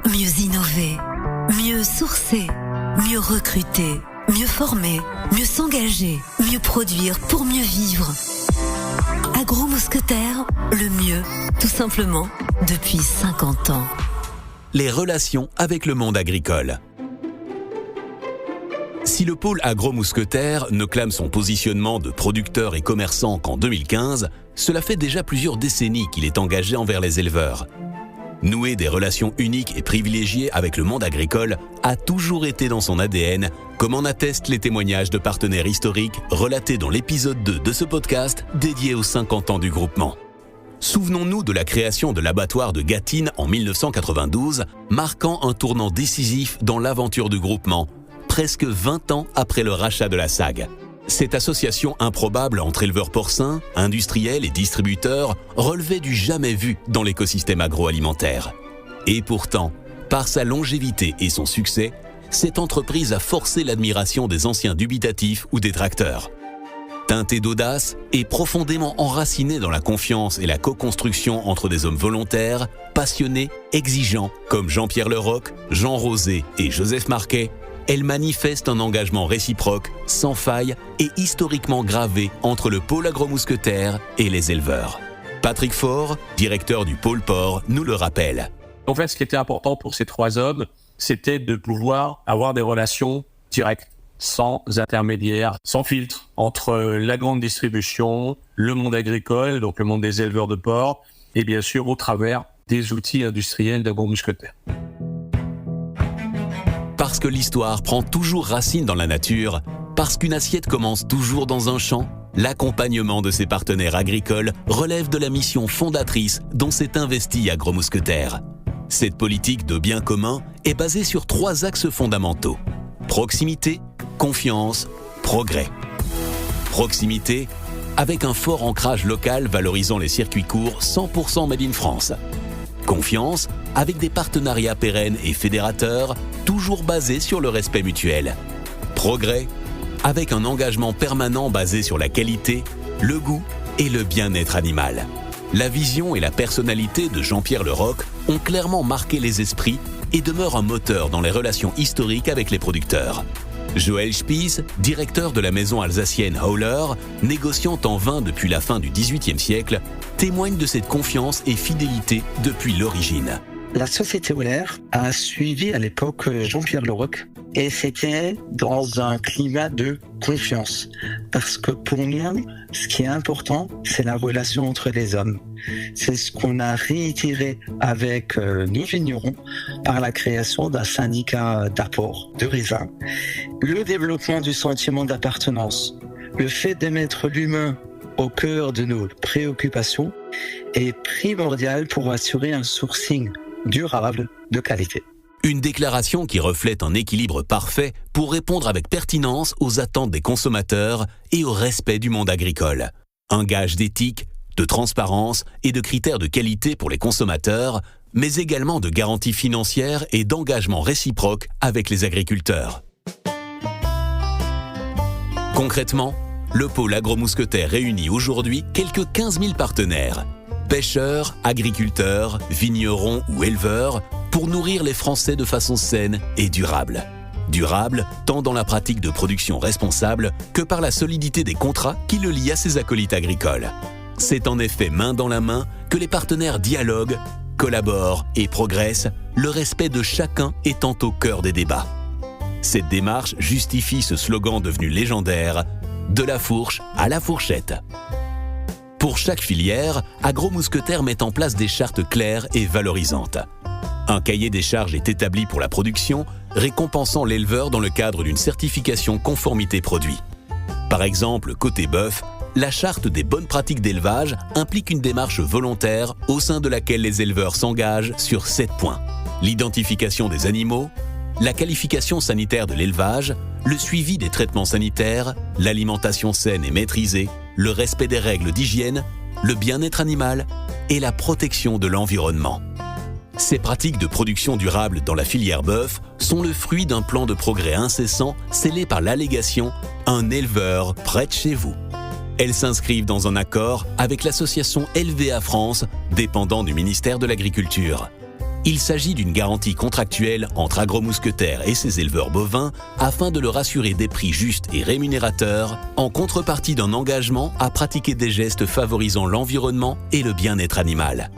mieux innover, mieux sourcer, mieux recruter, mieux former, mieux s'engager, mieux produire pour mieux vivre. Agro Mousquetaires, le mieux, tout simplement, depuis 50 ans. Les relations avec le monde agricole. Si le pôle Agro-Mousquetaires ne clame son positionnement de producteur et commerçant qu'en 2015, cela fait déjà plusieurs décennies qu'il est engagé envers les éleveurs. Nouer des relations uniques et privilégiées avec le monde agricole a toujours été dans son ADN, comme en attestent les témoignages de partenaires historiques relatés dans l'épisode 2 de ce podcast dédié aux 50 ans du groupement. Souvenons-nous de la création de l'abattoir de Gâtine en 1992, marquant un tournant décisif dans l'aventure du groupement, presque 20 ans après le rachat de la SAG. Cette association improbable entre éleveurs porcins, industriels et distributeurs relevait du jamais vu dans l'écosystème agroalimentaire. Et pourtant, par sa longévité et son succès, cette entreprise a forcé l'admiration des anciens dubitatifs ou détracteurs. Teintée d'audace et profondément enracinée dans la confiance et la co-construction entre des hommes volontaires, passionnés, exigeants, comme Jean-Pierre Leroc, Jean Rosé et Joseph Marquet, elle manifeste un engagement réciproque, sans faille et historiquement gravé entre le pôle Agro-Mousquetaires et les éleveurs. Patrick Faure, directeur du pôle porc, nous le rappelle. En fait, ce qui était important pour ces trois hommes, c'était de pouvoir avoir des relations directes, sans intermédiaire, sans filtre, entre la grande distribution, le monde agricole, donc le monde des éleveurs de porc, et bien sûr au travers des outils industriels d'Agro-Mousquetaires. Parce que l'histoire prend toujours racine dans la nature, parce qu'une assiette commence toujours dans un champ, l'accompagnement de ses partenaires agricoles relève de la mission fondatrice dont s'est investi Agro-Mousquetaires. Cette politique de bien commun est basée sur 3 axes fondamentaux. Proximité, confiance, progrès. Proximité, avec un fort ancrage local valorisant les circuits courts 100% made in France. Confiance, avec des partenariats pérennes et fédérateurs, toujours basés sur le respect mutuel. Progrès, avec un engagement permanent basé sur la qualité, le goût et le bien-être animal. La vision et la personnalité de Jean-Pierre Leroc ont clairement marqué les esprits et demeurent un moteur dans les relations historiques avec les producteurs. Joël Spies, directeur de la maison alsacienne Hauler, négociant en vin depuis la fin du XVIIIe siècle, témoigne de cette confiance et fidélité depuis l'origine. La société Hauler a suivi à l'époque Jean-Pierre Leroc et c'était dans un climat de confiance. Parce que pour nous, ce qui est important, c'est la relation entre les hommes. C'est ce qu'on a réitéré avec nos vignerons par la création d'un syndicat d'apport de raisins. Le développement du sentiment d'appartenance, le fait de mettre l'humain au cœur de nos préoccupations est primordial pour assurer un sourcing durable de qualité. Une déclaration qui reflète un équilibre parfait pour répondre avec pertinence aux attentes des consommateurs et au respect du monde agricole. Un gage d'éthique, de transparence et de critères de qualité pour les consommateurs, mais également de garanties financières et d'engagement réciproque avec les agriculteurs. Concrètement, le pôle Agro-Mousquetaires réunit aujourd'hui quelques 15 000 partenaires. Pêcheurs, agriculteurs, vignerons ou éleveurs pour nourrir les Français de façon saine et durable. Durable tant dans la pratique de production responsable que par la solidité des contrats qui le lient à ses acolytes agricoles. C'est en effet main dans la main que les partenaires dialoguent, collaborent et progressent, le respect de chacun étant au cœur des débats. Cette démarche justifie ce slogan devenu légendaire « De la fourche à la fourchette ». Pour chaque filière, Agro-Mousquetaires met en place des chartes claires et valorisantes. Un cahier des charges est établi pour la production, récompensant l'éleveur dans le cadre d'une certification conformité produit. Par exemple, côté bœuf, la charte des bonnes pratiques d'élevage implique une démarche volontaire au sein de laquelle les éleveurs s'engagent sur 7 points. L'identification des animaux, la qualification sanitaire de l'élevage, le suivi des traitements sanitaires, l'alimentation saine et maîtrisée, le respect des règles d'hygiène, le bien-être animal et la protection de l'environnement. Ces pratiques de production durable dans la filière bœuf sont le fruit d'un plan de progrès incessant scellé par l'allégation « Un éleveur près de chez vous ». Elles s'inscrivent dans un accord avec l'association LVA France, dépendant du ministère de l'Agriculture. Il s'agit d'une garantie contractuelle entre Agromousquetaires et ses éleveurs bovins afin de leur assurer des prix justes et rémunérateurs en contrepartie d'un engagement à pratiquer des gestes favorisant l'environnement et le bien-être animal.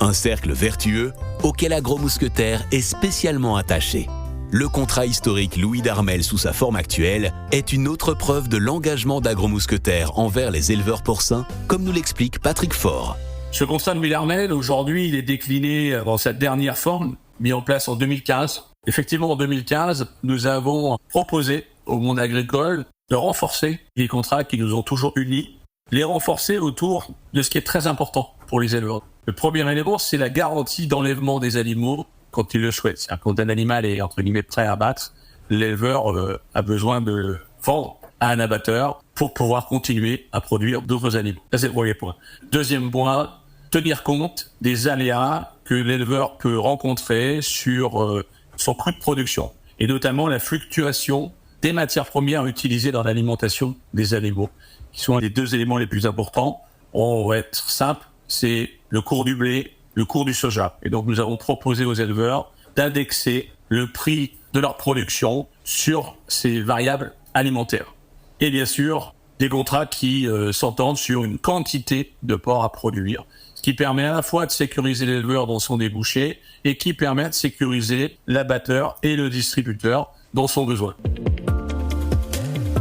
Un cercle vertueux auquel Agromousquetaires est spécialement attaché. Le contrat historique Louis Darmel sous sa forme actuelle est une autre preuve de l'engagement d'Agromousquetaires envers les éleveurs porcins, comme nous l'explique Patrick Faure. Ce contrat de Louis Darmel, aujourd'hui, il est décliné dans sa dernière forme, mis en place en 2015. Effectivement, en 2015, nous avons proposé au monde agricole de renforcer les contrats qui nous ont toujours unis, les renforcer autour de ce qui est très important pour les éleveurs. Le premier élément, c'est la garantie d'enlèvement des animaux quand ils le souhaitent. C'est-à-dire quand un animal est, entre guillemets, prêt à abattre, l'éleveur a besoin de le vendre à un abatteur pour pouvoir continuer à produire d'autres animaux. Ça, c'est le premier point. Deuxième point, tenir compte des aléas que l'éleveur peut rencontrer sur son coût de production, et notamment la fluctuation des matières premières utilisées dans l'alimentation des animaux, qui sont les deux éléments les plus importants. On va être simple, c'est le cours du blé, le cours du soja. Et donc nous avons proposé aux éleveurs d'indexer le prix de leur production sur ces variables alimentaires. Et bien sûr, des contrats qui s'entendent sur une quantité de porc à produire, ce qui permet à la fois de sécuriser l'éleveur dans son débouché et qui permet de sécuriser l'abatteur et le distributeur dans son besoin.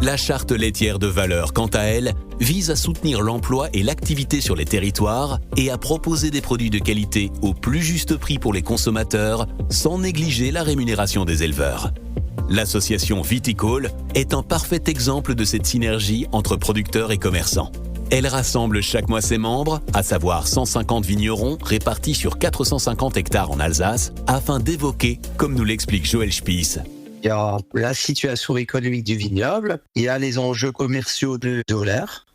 La charte laitière de valeur, quant à elle, vise à soutenir l'emploi et l'activité sur les territoires et à proposer des produits de qualité au plus juste prix pour les consommateurs, sans négliger la rémunération des éleveurs. L'association Viticole est un parfait exemple de cette synergie entre producteurs et commerçants. Elle rassemble chaque mois ses membres, à savoir 150 vignerons répartis sur 450 hectares en Alsace, afin d'évoquer, comme nous l'explique Joël Spiess, il y a la situation économique du vignoble, il y a les enjeux commerciaux de dollars,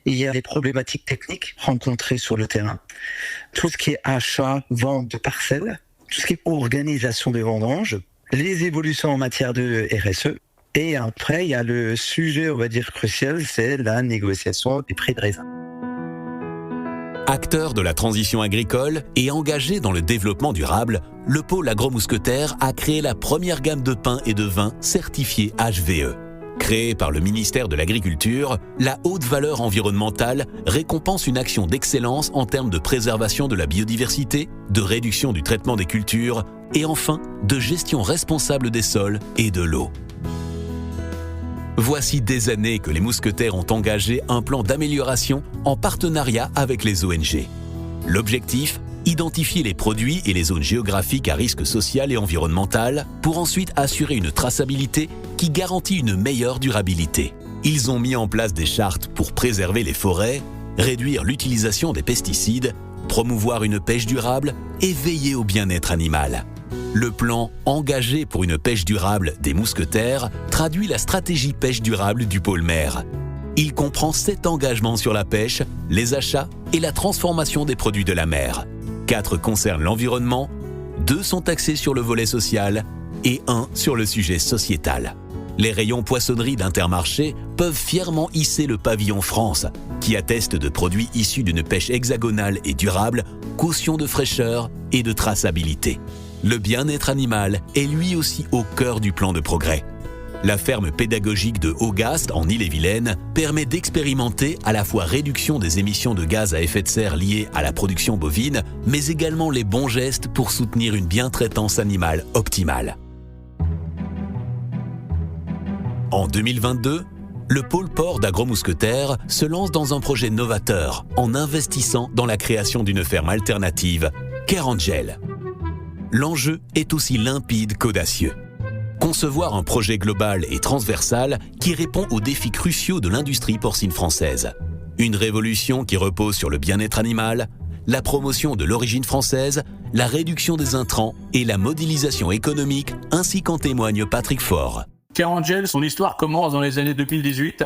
il y a les problématiques techniques rencontrées sur le terrain. Tout ce qui est achat, vente de parcelles, tout ce qui est organisation des vendanges, les évolutions en matière de RSE. Et après, il y a le sujet, on va dire, crucial, c'est la négociation des prix de raisin. Acteur de la transition agricole et engagé dans le développement durable, le pôle Agromousquetaires a créé la première gamme de pains et de vins certifiés HVE. Créée par le ministère de l'Agriculture, la haute valeur environnementale récompense une action d'excellence en termes de préservation de la biodiversité, de réduction du traitement des cultures et enfin de gestion responsable des sols et de l'eau. Voici des années que les mousquetaires ont engagé un plan d'amélioration en partenariat avec les ONG. L'objectif, identifier les produits et les zones géographiques à risque social et environnemental pour ensuite assurer une traçabilité qui garantit une meilleure durabilité. Ils ont mis en place des chartes pour préserver les forêts, réduire l'utilisation des pesticides, promouvoir une pêche durable et veiller au bien-être animal. Le plan « Engagé pour une pêche durable » des mousquetaires traduit la stratégie pêche durable du pôle mer. Il comprend 7 engagements sur la pêche, les achats et la transformation des produits de la mer. 4 concernent l'environnement, 2 sont axés sur le volet social et 1 sur le sujet sociétal. Les rayons poissonnerie d'Intermarché peuvent fièrement hisser le pavillon France, qui atteste de produits issus d'une pêche hexagonale et durable, caution de fraîcheur et de traçabilité. Le bien-être animal est lui aussi au cœur du plan de progrès. La ferme pédagogique de Haut-Gast, en Ille-et-Vilaine, permet d'expérimenter à la fois réduction des émissions de gaz à effet de serre liées à la production bovine, mais également les bons gestes pour soutenir une bientraitance animale optimale. En 2022, le pôle port d'Agromousquetaires se lance dans un projet novateur en investissant dans la création d'une ferme alternative, Kerangel. L'enjeu est aussi limpide qu'audacieux. Concevoir un projet global et transversal qui répond aux défis cruciaux de l'industrie porcine française. Une révolution qui repose sur le bien-être animal, la promotion de l'origine française, la réduction des intrants et la modélisation économique, ainsi qu'en témoigne Patrick Faure. Kerangel, son histoire commence dans les années 2018.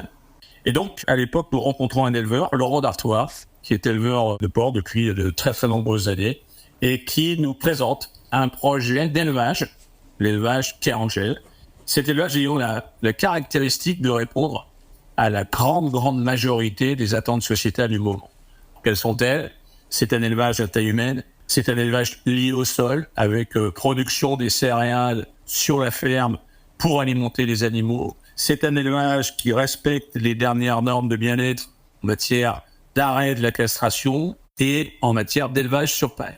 Et donc, à l'époque, nous rencontrons un éleveur, Laurent Dartois, qui est éleveur de porc depuis de très très nombreuses années, et qui nous présente un projet d'élevage, l'élevage Kerangel. Cet élevage ayant la caractéristique de répondre à la grande majorité des attentes sociétales du moment. Quelles sont-elles ? C'est un élevage à taille humaine, C'est un élevage lié au sol, avec production des céréales sur la ferme pour alimenter les animaux. C'est un élevage qui respecte les dernières normes de bien-être en matière d'arrêt de la castration et en matière d'élevage sur paille.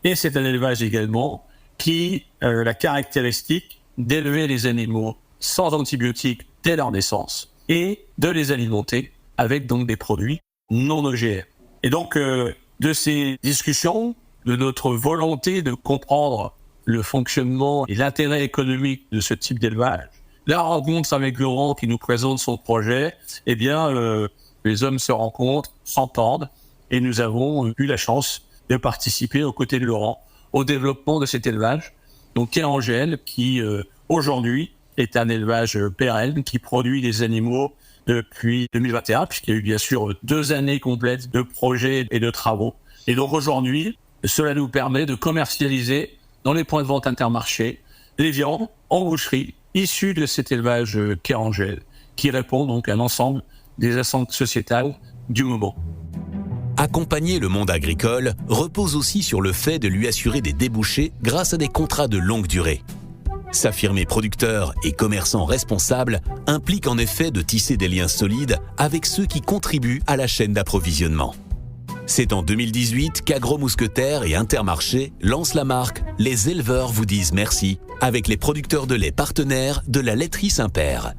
Et c'est un élevage également qui a la caractéristique d'élever les animaux sans antibiotiques dès leur naissance et de les alimenter avec donc des produits non OGM. Et donc, de ces discussions, de notre volonté de comprendre le fonctionnement et l'intérêt économique de ce type d'élevage, la rencontre avec Laurent qui nous présente son projet, eh bien, les hommes se rencontrent, s'entendent, et nous avons eu la chance de participer aux côtés de Laurent au développement de cet élevage, donc Kérangel, qui aujourd'hui est un élevage pérenne qui produit des animaux depuis 2021, puisqu'il y a eu bien sûr 2 années complètes de projets et de travaux. Et donc aujourd'hui, cela nous permet de commercialiser dans les points de vente Intermarché les viandes en boucherie issues de cet élevage Kérangel, qui répond donc à l'ensemble des attentes sociétales du moment. Accompagner le monde agricole repose aussi sur le fait de lui assurer des débouchés grâce à des contrats de longue durée. S'affirmer producteur et commerçant responsable implique en effet de tisser des liens solides avec ceux qui contribuent à la chaîne d'approvisionnement. C'est en 2018 qu'Agro-Mousquetaires et Intermarché lancent la marque « Les éleveurs vous disent merci » avec les producteurs de lait partenaires de la laiterie Saint-Père.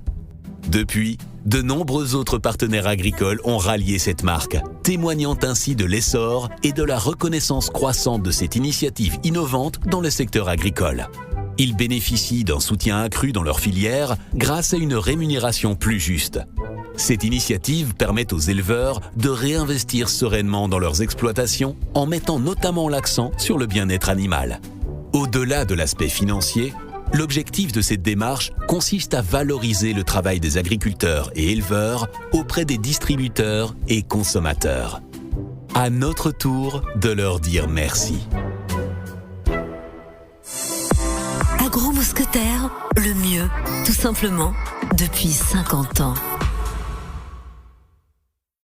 Depuis, de nombreux autres partenaires agricoles ont rallié cette marque, témoignant ainsi de l'essor et de la reconnaissance croissante de cette initiative innovante dans le secteur agricole. Ils bénéficient d'un soutien accru dans leur filière grâce à une rémunération plus juste. Cette initiative permet aux éleveurs de réinvestir sereinement dans leurs exploitations en mettant notamment l'accent sur le bien-être animal. Au-delà de l'aspect financier, l'objectif de cette démarche consiste à valoriser le travail des agriculteurs et éleveurs auprès des distributeurs et consommateurs. À notre tour de leur dire merci. Agro-Mousquetaires, le mieux, tout simplement, depuis 50 ans.